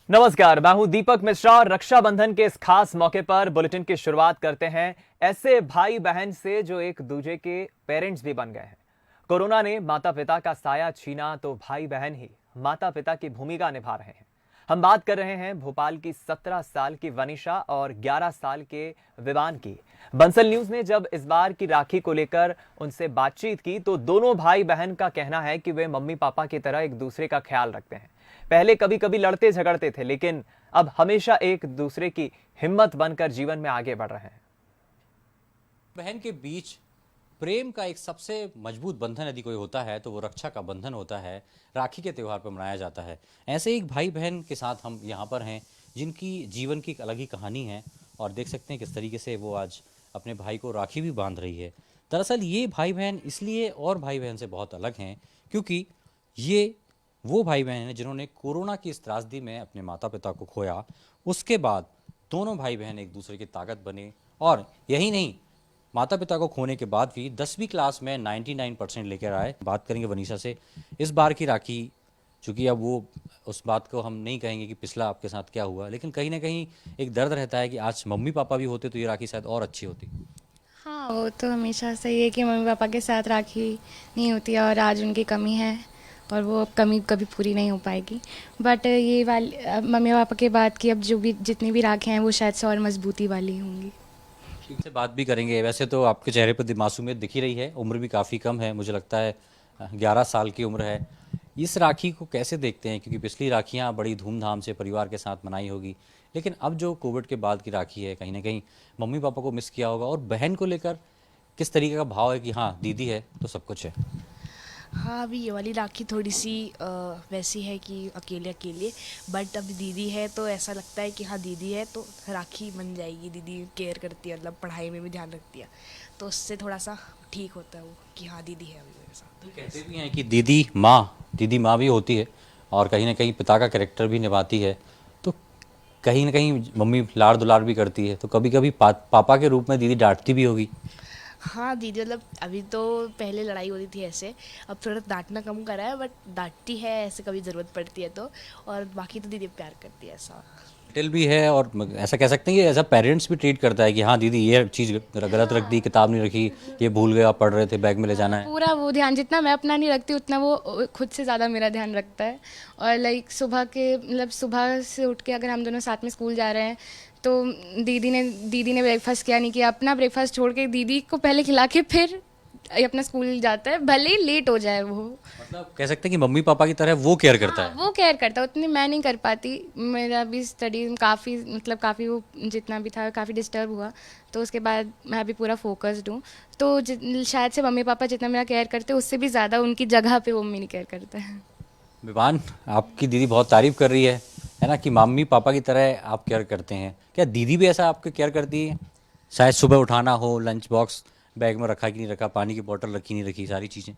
नमस्कार, मैं हूं दीपक मिश्रा और रक्षाबंधन के इस खास मौके पर बुलेटिन की शुरुआत करते हैं ऐसे भाई बहन से जो एक दूसरे के पेरेंट्स भी बन गए हैं। कोरोना ने माता पिता का साया छीना तो भाई बहन ही माता पिता की भूमिका निभा रहे हैं। हम बात कर रहे हैं भोपाल की 17 साल की वनिशा और 11 साल के विवान की। बंसल न्यूज ने जब इस बार की राखी को लेकर उनसे बातचीत की तो दोनों भाई बहन का कहना है कि वे मम्मी पापा की तरह एक दूसरे का ख्याल रखते हैं। पहले कभी कभी लड़ते झगड़ते थे, लेकिन अब हमेशा एक दूसरे की हिम्मत बनकर जीवन में आगे बढ़ रहे हैं। बहन के बीच प्रेम का एक सबसे मजबूत बंधन यदि कोई होता है तो वो रक्षा का बंधन होता है। राखी के त्यौहार पर मनाया जाता है। ऐसे एक भाई बहन के साथ हम यहाँ पर हैं जिनकी जीवन की एक अलग ही कहानी है और देख सकते हैं किस तरीके से वो आज अपने भाई को राखी भी बांध रही है। दरअसल ये भाई बहन इसलिए और भाई बहन से बहुत अलग हैं क्योंकि ये वो भाई बहन हैं जिन्होंने कोरोना की इस त्रासदी में अपने माता पिता को खोया। उसके बाद दोनों भाई बहन एक दूसरे की ताकत बने और यही नहीं, माता पिता को खोने के बाद भी 10वीं क्लास में 99% लेकर आए। बात करेंगे वनीशा से इस बार की राखी, चूँकि अब वो उस बात को हम नहीं कहेंगे कि पिछला आपके साथ क्या हुआ, लेकिन कहीं ना कहीं एक दर्द रहता है कि आज मम्मी पापा भी होते तो ये राखी शायद और अच्छी होती। हाँ, वो तो हमेशा सही है कि मम्मी पापा के साथ राखी नहीं होती है और आज उनकी कमी है और वो अब कमी कभी पूरी नहीं हो पाएगी। बट ये वाली मम्मी पापा के बाद की अब जो भी जितनी भी राखें हैं वो शायद से और मजबूती वाली होंगी। इनसे बात भी करेंगे। वैसे तो आपके चेहरे पर मासूमियत दिख ही रही है, उम्र भी काफ़ी कम है, मुझे लगता है 11 साल की उम्र है। इस राखी को कैसे देखते हैं, क्योंकि पिछली राखियाँ बड़ी धूमधाम से परिवार के साथ मनाई होगी, लेकिन अब जो कोविड के बाद की राखी है कहीं ना कहीं मम्मी पापा को मिस किया होगा। और बहन को लेकर किस तरीके का भाव है कि हाँ दीदी है तो सब कुछ है। हाँ, अभी ये वाली राखी थोड़ी सी वैसी है कि अकेले अकेले, बट अब दीदी है तो ऐसा लगता है कि हाँ दीदी है तो राखी बन जाएगी। दीदी केयर करती है, मतलब पढ़ाई में भी ध्यान रखती है, तो उससे थोड़ा सा ठीक होता है वो कि हाँ दीदी है अभी मेरे साथ। तो कहते भी हैं कि दीदी माँ भी होती है और कहीं ना कहीं पिता का कैरेक्टर भी निभाती है। तो कहीं ना कहीं मम्मी लाड़ दुलार भी करती है, तो कभी कभी पापा के रूप में दीदी डांटती भी होगी। हाँ दीदी, मतलब अभी तो पहले लड़ाई होती थी ऐसे, अब थोड़ा डांटना कम करा है, बट डांटती है ऐसे कभी ज़रूरत पड़ती है तो। और बाकी तो दीदी प्यार करती है ऐसा। डिटेल भी है और ऐसा कह सकते हैं कि एज अ पेरेंट्स भी ट्रीट करता है कि हाँ दीदी ये चीज़ गलत रख दी, किताब नहीं रखी, ये भूल गए, आप पढ़ रहे थे, बैग में ले जाना है। पूरा वो ध्यान जितना मैं अपना नहीं रखती उतना वो खुद से ज़्यादा मेरा ध्यान रखता है। और लाइक सुबह के मतलब सुबह से उठ के अगर हम दोनों साथ में स्कूल जा रहे हैं तो दीदी ने ब्रेकफास्ट किया नहीं किया, अपना ब्रेकफास्ट छोड़ के दीदी को पहले खिला के फिर अपना स्कूल जाता है, भले ही लेट हो जाए वो। मतलब कह सकते हैं कि मम्मी पापा की तरह वो केयर करता हाँ, है। वो केयर करता है, उतनी मैं नहीं कर पाती। मेरा भी स्टडी काफ़ी मतलब काफ़ी वो जितना भी था काफ़ी डिस्टर्ब हुआ, तो उसके बाद मैं अभी पूरा फोकस्ड हूँ। तो शायद से मम्मी पापा जितना मेरा केयर करते हैं उससे भी ज़्यादा उनकी जगह पे वो मेरी केयर करता है। विवान, आपकी दीदी बहुत तारीफ कर रही है ना, कि मम्मी पापा की तरह आप केयर करते हैं। क्या दीदी भी ऐसा आपको केयर करती है? शायद सुबह उठाना हो, लंच बॉक्स बैग में रखा कि नहीं रखा, पानी की बोतल रखी नहीं रखी, सारी चीज़ें।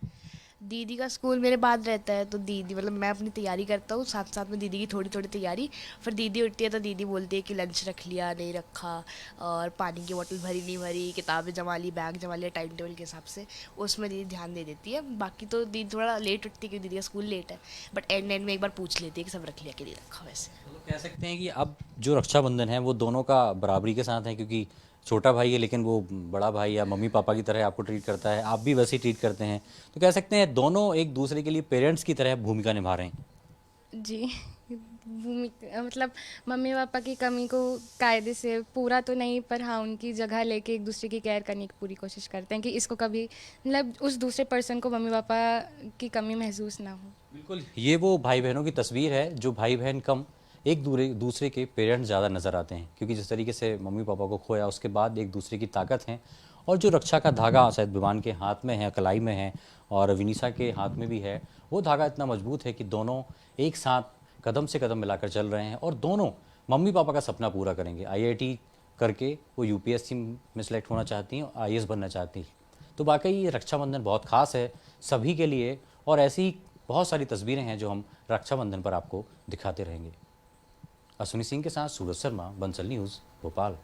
दीदी का स्कूल मेरे बाद रहता है तो दीदी मतलब मैं अपनी तैयारी करता हूँ, साथ साथ में दीदी की थोड़ी थोड़ी तैयारी। फिर दीदी उठती है तो दीदी बोलती है कि लंच रख लिया नहीं रखा, और पानी की बोतल भरी नहीं भरी, किताबें जमा ली, बैग जमा लिया टाइम टेबल के हिसाब से, उसमें दीदी ध्यान दे देती है। बाकी तो दीदी थोड़ा लेट उठती है क्योंकि दीदी का स्कूल लेट है, बट एंड एंड में एक बार पूछ लेती है कि सब रख लिया कि नहीं रखा। वैसे तो कह सकते हैं कि अब जो रक्षाबंधन है वो दोनों का बराबरी के साथ है, क्योंकि छोटा भाई है लेकिन वो बड़ा भाई या मम्मी पापा की तरह आपको ट्रीट करता है, आप भी वैसे ही ट्रीट करते हैं। तो कह सकते हैं दोनों एक दूसरे के लिए पेरेंट्स की तरह भूमिका निभा रहे हैं। जी। भूमिका मतलब मम्मी पापा की कमी को कायदे से पूरा तो नहीं, पर हाँ उनकी जगह लेके एक दूसरे की केयर करने की पूरी कोशिश करते हैं कि इसको कभी मतलब उस दूसरे पर्सन को मम्मी पापा की कमी महसूस ना हो। बिल्कुल, ये वो भाई बहनों की तस्वीर है जो भाई बहन कम एक दूसरे के पेरेंट्स ज़्यादा नज़र आते हैं, क्योंकि जिस तरीके से मम्मी पापा को खोया उसके बाद एक दूसरे की ताकत हैं। और जो रक्षा का धागा शायद विवान के हाथ में है, कलाई में है, और विनीसा के हाथ में भी है, वो धागा इतना मजबूत है कि दोनों एक साथ कदम से कदम मिलाकर चल रहे हैं और दोनों मम्मी पापा का सपना पूरा करेंगे। आईआईटी करके वो यूपीएससी में सेलेक्ट होना चाहती हैं और आईएएस बनना चाहती हैं। तो वाकई ये रक्षाबंधन बहुत खास है सभी के लिए, और ऐसी बहुत सारी तस्वीरें हैं जो हम रक्षाबंधन पर आपको दिखाते रहेंगे। अश्विनी सिंह के साथ सूरज शर्मा, बंसल न्यूज़, भोपाल।